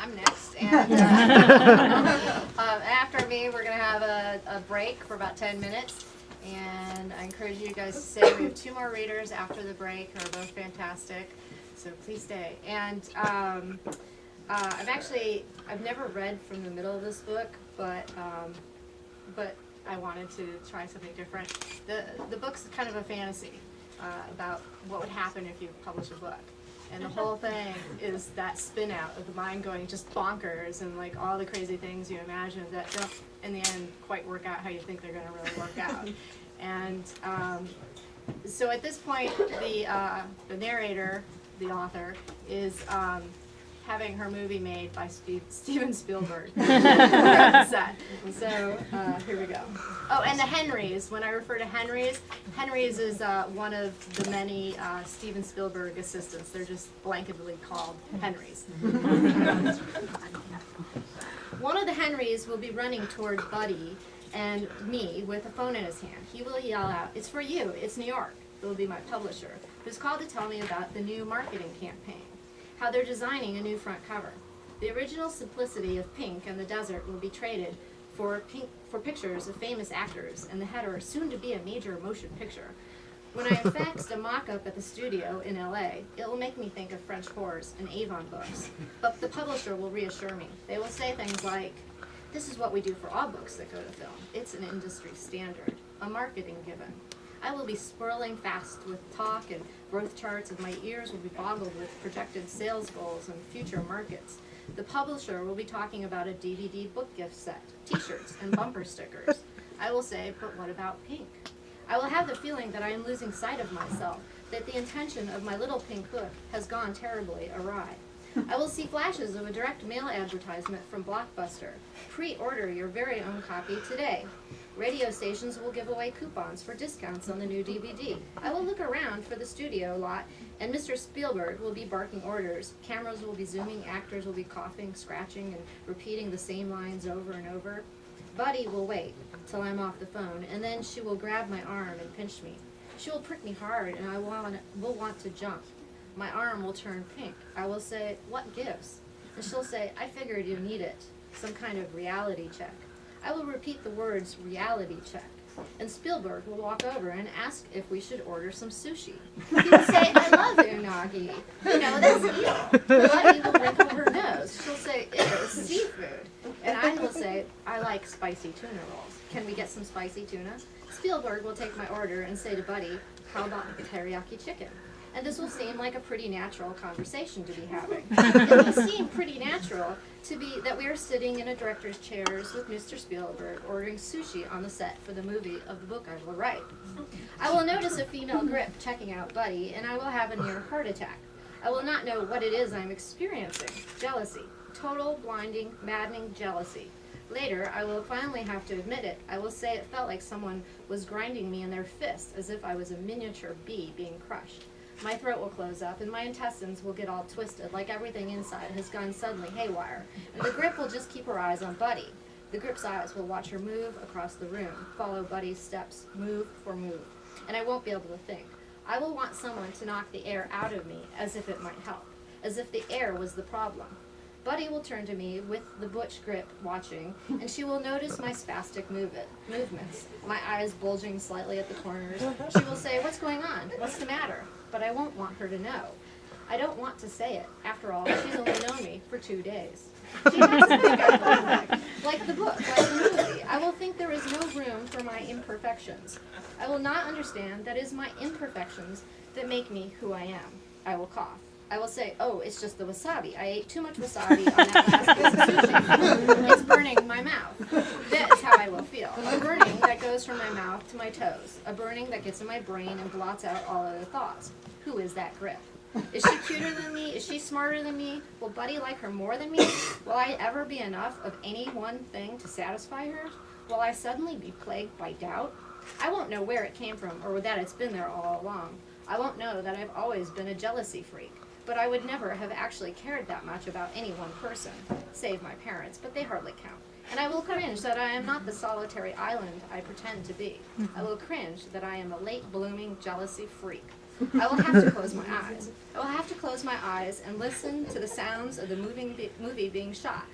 I'm next. And after me, we're going to have a break for about 10 minutes. And I encourage you guys to stay. We have 2 more readers after the break who are both fantastic. So please stay. And I've never read from the middle of this book, but I wanted to try something different. The book's kind of a fantasy about what would happen if you publish a book. And the whole thing is that spin out of the mind going just bonkers and like all the crazy things you imagine that don't in the end quite work out how you think they're going to really work out. And so at this point, the narrator, the author, is having her movie made by Steven Spielberg. So here we go. Oh, and the Henrys. When I refer to Henrys, Henrys is one of the many Steven Spielberg assistants. They're just blanketly called Henrys. One of the Henrys will be running toward Buddy and me with a phone in his hand. He will yell out, "It's for you, it's New York." It will be my publisher, who's called to tell me about the new marketing campaign, how they're designing a new front cover. The original simplicity of pink and the desert will be traded for pictures of famous actors, and the header soon to be a major motion picture. When I faxed a mock-up at the studio in LA, it will make me think of French whores and Avon books. But the publisher will reassure me. They will say things like, "This is what we do for all books that go to film. It's an industry standard, a marketing given." I will be swirling fast with talk and growth charts, and my ears will be boggled with projected sales goals and future markets. The publisher will be talking about a DVD book gift set, t-shirts, and bumper stickers. I will say, "But what about pink?" I will have the feeling that I am losing sight of myself, that the intention of my little pink book has gone terribly awry. I will see flashes of a direct mail advertisement from Blockbuster. Pre-order your very own copy today. Radio stations will give away coupons for discounts on the new DVD. I will look around for the studio lot, and Mr. Spielberg will be barking orders. Cameras will be zooming, actors will be coughing, scratching, and repeating the same lines over and over. Buddy will wait till I'm off the phone, and then she will grab my arm and pinch me. She will prick me hard, and I will want to jump. My arm will turn pink. I will say, "What gives?" And she'll say, "I figured you need it. Some kind of reality check." I will repeat the words, "reality check." And Spielberg will walk over and ask if we should order some sushi. He will say, "I love unagi. You know, that's eel." Buddy will wrinkle her nose. She'll say, "Ew, seafood." And I will say, "I like spicy tuna rolls. Can we get some spicy tuna?" Spielberg will take my order and say to Buddy, "How about teriyaki chicken?" And this will seem like a pretty natural conversation to be having. It will seem pretty natural to be that we are sitting in a director's chairs with Mr. Spielberg ordering sushi on the set for the movie of the book I will write. I will notice a female grip checking out Buddy, and I will have a near heart attack. I will not know what it is I'm experiencing. Jealousy. Total, blinding, maddening jealousy. Later, I will finally have to admit it. I will say it felt like someone was grinding me in their fist as if I was a miniature bee being crushed. My throat will close up, and my intestines will get all twisted, like everything inside has gone suddenly haywire. And the grip will just keep her eyes on Buddy. The grip's eyes will watch her move across the room, follow Buddy's steps, move for move. And I won't be able to think. I will want someone to knock the air out of me, as if it might help, as if the air was the problem. Buddy will turn to me with the butch grip watching, and she will notice my spastic movements, my eyes bulging slightly at the corners. She will say, "What's going on? What's the matter?" But I won't want her to know. I don't want to say it. After all, she's only known me for 2 days. She has to think I'm perfect, like the book, like the movie. I will think there is no room for my imperfections. I will not understand that it is my imperfections that make me who I am. I will cough. I will say, "Oh, it's just the wasabi. I ate too much wasabi on that last piece of sushi. It's burning my mouth." That's how I will feel. A burning that goes from my mouth to my toes. A burning that gets in my brain and blots out all other thoughts. Who is that grip? Is she cuter than me? Is she smarter than me? Will Buddy like her more than me? Will I ever be enough of any one thing to satisfy her? Will I suddenly be plagued by doubt? I won't know where it came from or that it's been there all along. I won't know that I've always been a jealousy freak. But I would never have actually cared that much about any one person, save my parents, but they hardly count. And I will cringe that I am not the solitary island I pretend to be. I will cringe that I am a late-blooming jealousy freak. I will have to close my eyes. I will have to close my eyes and listen to the sounds of the movie being shot.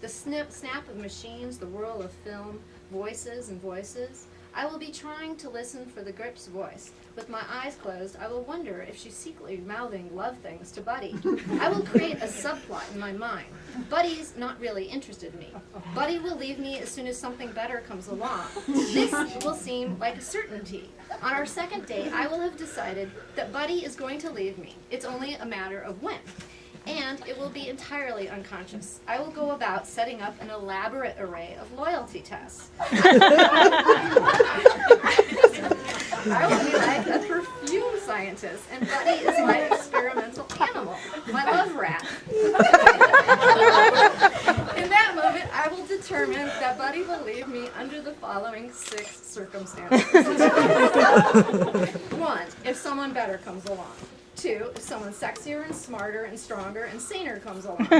The snap of machines, the whirl of film, voices and voices. I will be trying to listen for the grip's voice. With my eyes closed, I will wonder if she's secretly mouthing love things to Buddy. I will create a subplot in my mind. Buddy's not really interested in me. Buddy will leave me as soon as something better comes along. This will seem like a certainty. On our second date, I will have decided that Buddy is going to leave me. It's only a matter of when. And it will be entirely unconscious. I will go about setting up an elaborate array of loyalty tests. I will be like a perfume scientist, and Buddy is my experimental animal, my love rat. In that moment, I will determine that Buddy will leave me under the following 6 circumstances. 1, if someone better comes along. 2, if someone sexier and smarter and stronger and saner comes along. 3,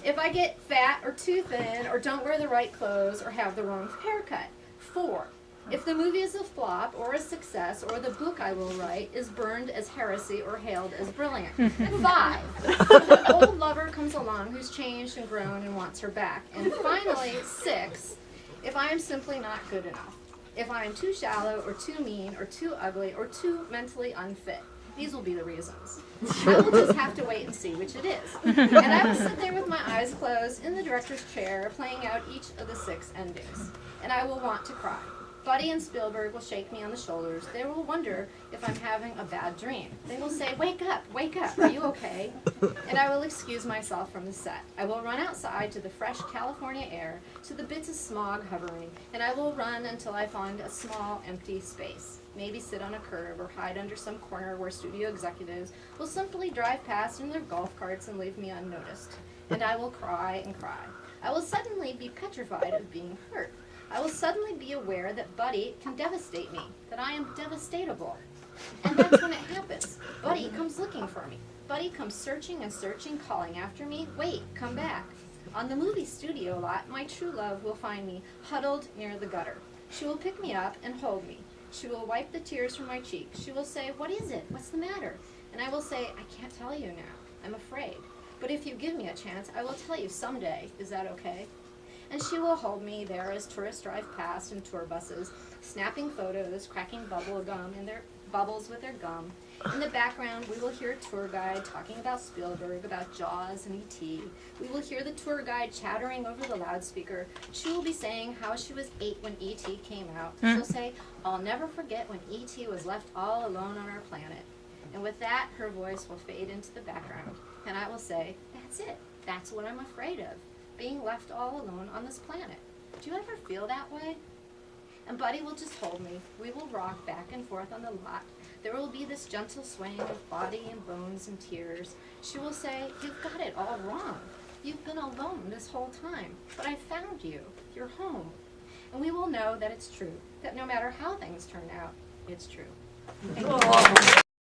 if I get fat or too thin or don't wear the right clothes or have the wrong haircut. 4, if the movie is a flop or a success or the book I will write is burned as heresy or hailed as brilliant. 5, if an old lover comes along who's changed and grown and wants her back. And finally, 6, if I am simply not good enough. If I am too shallow or too mean or too ugly or too mentally unfit. These will be the reasons. I will just have to wait and see which it is. And I will sit there with my eyes closed in the director's chair, playing out each of the 6 endings. And I will want to cry. Buddy and Spielberg will shake me on the shoulders. They will wonder if I'm having a bad dream. They will say, wake up, are you okay? And I will excuse myself from the set. I will run outside to the fresh California air, to the bits of smog hovering, and I will run until I find a small, empty space. Maybe sit on a curb or hide under some corner where studio executives will simply drive past in their golf carts and leave me unnoticed. And I will cry and cry. I will suddenly be petrified of being hurt. I will suddenly be aware that Buddy can devastate me, that I am devastatable. And that's when it happens. Buddy comes looking for me. Buddy comes searching and searching, calling after me. Wait, come back. On the movie studio lot, my true love will find me huddled near the gutter. She will pick me up and hold me. She will wipe the tears from my cheeks. She will say, what is it? What's the matter? And I will say, I can't tell you now. I'm afraid. But if you give me a chance, I will tell you someday. Is that okay? And she will hold me there as tourists drive past in tour buses, snapping photos, cracking bubbles with their gum. In the background, we will hear a tour guide talking about Spielberg, about Jaws and E.T. We will hear the tour guide chattering over the loudspeaker. She will be saying how she was 8 when E.T. came out. She'll say, I'll never forget when E.T. was left all alone on our planet. And with that, her voice will fade into the background. And I will say, that's it. That's what I'm afraid of. Being left all alone on this planet. Do you ever feel that way? And Buddy will just hold me. We will rock back and forth on the lot. There will be this gentle swaying of body and bones and tears. She will say, you've got it all wrong. You've been alone this whole time. But I found you. You're home. And we will know that it's true. That no matter how things turn out, it's true. Thank you.